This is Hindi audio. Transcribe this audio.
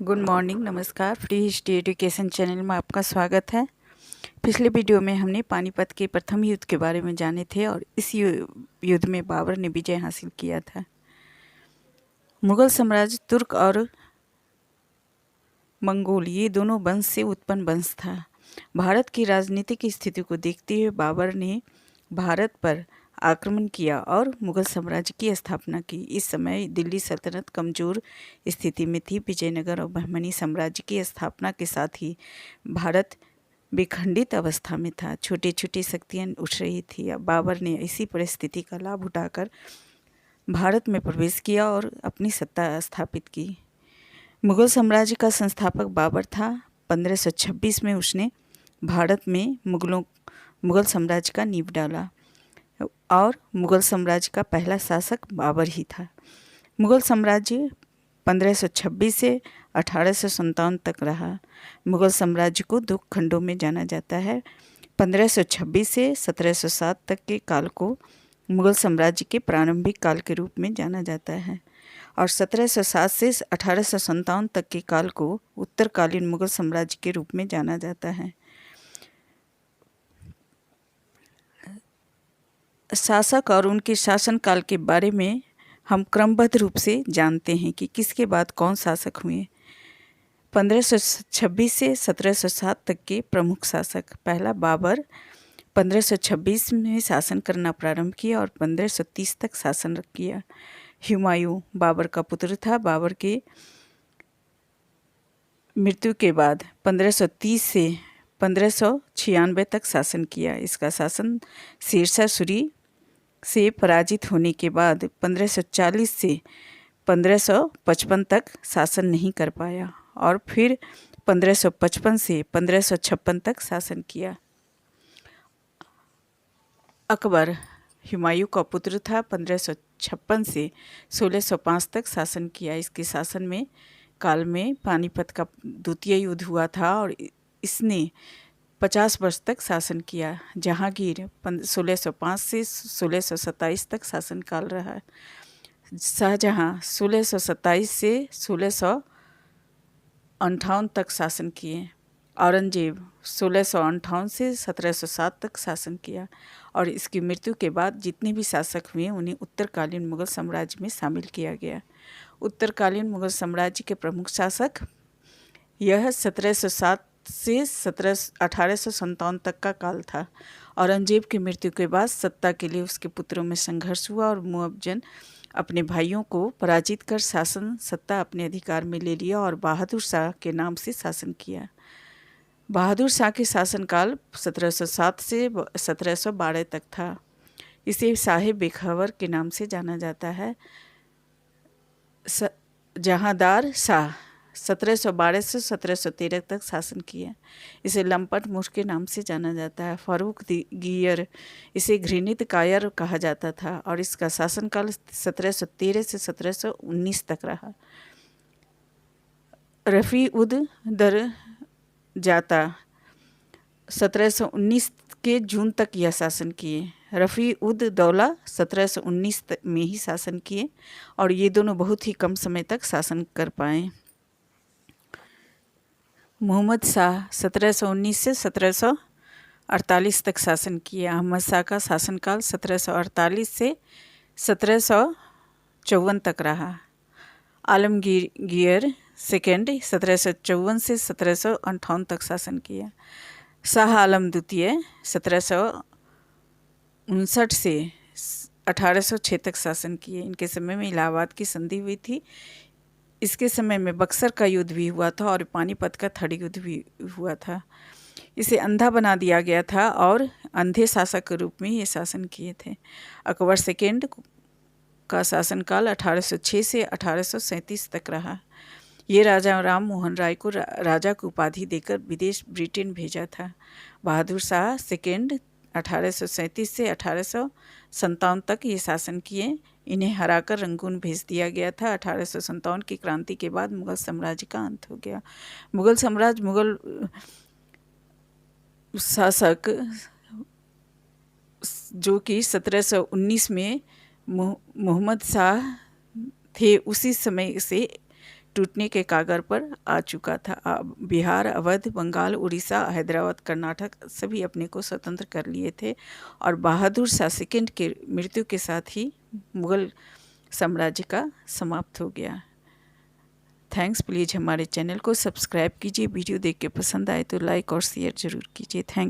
गुड मॉर्निंग, नमस्कार। फ्री हिस्ट्री एजुकेशन चैनल में आपका स्वागत है। पिछले वीडियो में हमने पानीपत के प्रथम युद्ध के बारे में जाने थे और इस युद्ध में बाबर ने विजय हासिल किया था। मुगल साम्राज्य तुर्क और मंगोल ये दोनों वंश से उत्पन्न वंश था। भारत की राजनीतिक स्थिति को देखते हुए बाबर ने भारत पर आक्रमण किया और मुगल साम्राज्य की स्थापना की। इस समय दिल्ली सल्तनत कमज़ोर स्थिति में थी। विजयनगर और बहमनी साम्राज्य की स्थापना के साथ ही भारत विखंडित अवस्था में था। छोटी छोटी शक्तियाँ उठ रही थी। अब बाबर ने इसी परिस्थिति का लाभ उठाकर भारत में प्रवेश किया और अपनी सत्ता स्थापित की। मुगल साम्राज्य का संस्थापक बाबर था। 1526 में उसने भारत में मुगल साम्राज्य का नींव डाला और मुगल साम्राज्य का पहला शासक बाबर ही था। मुगल साम्राज्य 1526 से 1857 तक रहा। मुगल साम्राज्य को दो खंडों में जाना जाता है। 1526 से 1707 तक के काल को मुगल साम्राज्य के प्रारंभिक काल के रूप में जाना जाता है और 1707 से 1857 तक के काल को उत्तरकालीन मुगल साम्राज्य के रूप में जाना जाता है। शासक और उनके शासनकाल के बारे में हम क्रमबद्ध रूप से जानते हैं कि किसके बाद कौन शासक हुए। 1526 से 1707 तक के प्रमुख शासक। पहला बाबर 1526 में शासन करना प्रारंभ किया और 1530 तक शासन किया। हुमायूं बाबर का पुत्र था। बाबर के मृत्यु के बाद 1530 से 1596 तक शासन किया। इसका शासन शेरशाह सूरी से पराजित होने के बाद 1540 से 1555 तक शासन नहीं कर पाया और फिर 1555 से 1556 तक शासन किया। अकबर हुमायूं का पुत्र था। 1556 से 1605 तक शासन किया। इसके शासन में काल में पानीपत का द्वितीय युद्ध हुआ था और इसने 50 वर्ष तक शासन किया। जहांगीर 1605 से 1627 तक शासनकाल रहा। शाहजहां 1627 से 1658 तक शासन किए। औरंगजेब 1658 से 1707 तक शासन किया और इसकी मृत्यु के बाद जितने भी शासक हुए उन्हें उत्तरकालीन मुगल साम्राज्य में शामिल किया गया। उत्तरकालीन मुगल साम्राज्य के प्रमुख शासक यह 1707 से 1857 तक का काल था। औरंगजेब की मृत्यु के बाद सत्ता के लिए उसके पुत्रों में संघर्ष हुआ और मुअज्जम अपने भाइयों को पराजित कर शासन सत्ता अपने अधिकार में ले लिया और बहादुर शाह के नाम से शासन किया। बहादुर शाह के शासनकाल 1707 से 1712 तक था। इसे साहिब बेखबर के नाम से जाना जाता है। जहांदार शाह 1712 से 1713 तक शासन किया। इसे लंपट मूर्ख के नाम से जाना जाता है। फारूक गियर इसे घृणित कायर कहा जाता था और इसका शासनकाल 1713 से 1719 तक रहा। रफ़ी उद दरजाता 1719 के जून तक यह शासन किए। रफ़ी उद दौला 1719 में ही शासन किए और ये दोनों बहुत ही कम समय तक शासन कर पाए। मोहम्मद शाह 1719 से 1748 तक शासन किया। अहमद शाह का शासनकाल 1748 से 1754 तक रहा। आलमगीर सेकेंड 1754 से 1758 तक शासन किया। शाह आलम द्वितीय 1759 से 1806 तक शासन किए। इनके समय में इलाहाबाद की संधि हुई थी। इसके समय में बक्सर का युद्ध भी हुआ था और पानीपत का थड़ी युद्ध भी हुआ था। इसे अंधा बना दिया गया था और अंधे शासक के रूप में ये शासन किए थे। अकबर सेकेंड का शासनकाल 1806 से 1837 तक रहा। ये राजा राम मोहन राय को राजा की उपाधि देकर विदेश ब्रिटेन भेजा था। बहादुर शाह सेकेंड 1837 से 1857 तक ये शासन किए। इन्हें हराकर रंगून भेज दिया गया था। 1857 की क्रांति के बाद मुगल साम्राज्य का अंत हो गया। मुगल साम्राज्य मुगल शासक जो कि 1719 में मोहम्मद शाह थे, उसी समय से टूटने के कागर पर आ चुका था। बिहार, अवध, बंगाल, उड़ीसा, हैदराबाद, कर्नाटक सभी अपने को स्वतंत्र कर लिए थे और बहादुर शाह सेकंड के मृत्यु के साथ ही मुग़ल साम्राज्य का समाप्त हो गया। थैंक्स। प्लीज़ हमारे चैनल को सब्सक्राइब कीजिए। वीडियो देख के पसंद आए तो लाइक और शेयर ज़रूर कीजिए। थैंक्स।